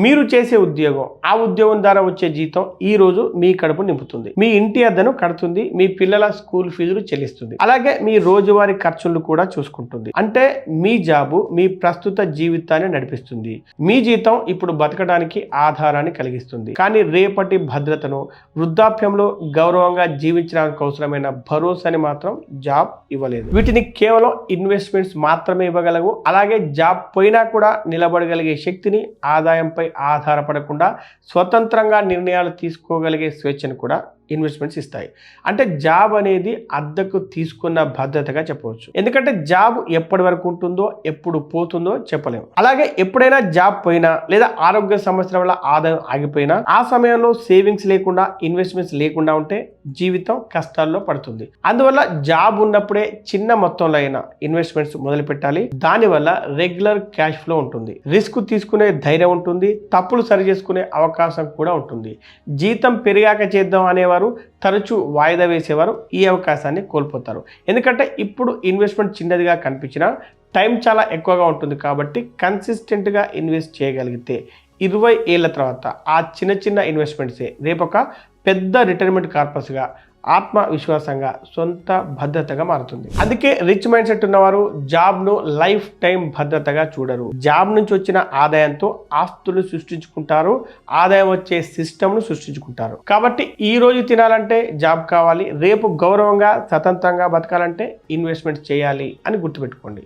మీరు చేసే ఉద్యోగం, ఆ ఉద్యోగం ద్వారా వచ్చే జీతం ఈ రోజు మీ కడుపు నింపుతుంది, మీ ఇంటి అద్దెను కడుతుంది, మీ పిల్లల స్కూల్ ఫీజులు చెల్లిస్తుంది, అలాగే మీ రోజువారీ ఖర్చులు కూడా చూసుకుంటుంది. అంటే మీ జాబు మీ ప్రస్తుత జీవితాన్ని నడిపిస్తుంది. మీ జీతం ఇప్పుడు బతకడానికి ఆధారాన్ని కలిగిస్తుంది, కానీ రేపటి భద్రతను, వృద్ధాప్యంలో గౌరవంగా జీవించడానికి అవసరమైన భరోసాని మాత్రం జాబ్ ఇవ్వలేదు. వీటిని కేవలం ఇన్వెస్ట్మెంట్స్ మాత్రమే ఇవ్వగలవు. అలాగే జాబ్ పోయినా కూడా నిలబడగలిగే శక్తిని, ఆదాయంపై ఆధారపడకుండా స్వతంత్రంగా నిర్ణయాలు తీసుకోగలిగే స్వేచ్ఛను కూడా ఇన్వెస్ట్మెంట్స్ ఇస్తాయి. అంటే జాబ్ అనేది అద్దెకు తీసుకున్న భద్రతగా చెప్పవచ్చు. ఎందుకంటే జాబ్ ఎప్పటి వరకు ఉంటుందో, ఎప్పుడు పోతుందో చెప్పలేము. అలాగే ఎప్పుడైనా జాబ్ పోయినా లేదా ఆరోగ్య సమస్యల వల్ల ఆదాయం ఆగిపోయినా, ఆ సమయంలో సేవింగ్స్ లేకుండా, ఇన్వెస్ట్మెంట్స్ లేకుండా ఉంటే జీవితం కష్టాల్లో పడుతుంది. అందువల్ల జాబ్ ఉన్నప్పుడే చిన్న మొత్తంలో అయినా ఇన్వెస్ట్మెంట్స్ మొదలు పెట్టాలి. దానివల్ల రెగ్యులర్ క్యాష్ ఫ్లో ఉంటుంది, రిస్క్ తీసుకునే ధైర్యం ఉంటుంది, తప్పులు సరి చేసుకునే అవకాశం కూడా ఉంటుంది. జీతం పెరిగాక చేద్దాం అనేవారు తరచూ వాయిదా వేసేవారు ఈ అవకాశాన్ని కోల్పోతారు. ఎందుకంటే ఇప్పుడు ఇన్వెస్ట్మెంట్ చిన్నదిగా కనిపించినా టైం చాలా ఎక్కువగా ఉంటుంది. కాబట్టి కన్సిస్టెంట్గా ఇన్వెస్ట్ చేయగలిగితే 20 ఏళ్ల తర్వాత ఆ చిన్న చిన్న ఇన్వెస్ట్మెంట్సే రేపొక పెద్ద రిటైర్మెంట్ కార్పస్గా, ఆత్మవిశ్వాసంగా, సొంత భద్రతగా మారుతుంది. అందుకే రిచ్ మైండ్ సెట్ ఉన్నవారు జాబ్ను లైఫ్ టైం భద్రతగా చూడరు. జాబ్ నుంచి వచ్చిన ఆదాయంతో ఆస్తులు సృష్టించుకుంటారు, ఆదాయం వచ్చే సిస్టమ్ను సృష్టించుకుంటారు. కాబట్టి ఈ రోజు తినాలంటే జాబ్ కావాలి, రేపు గౌరవంగా స్వతంత్రంగా బతకాలంటే ఇన్వెస్ట్మెంట్ చేయాలి అని గుర్తుపెట్టుకోండి.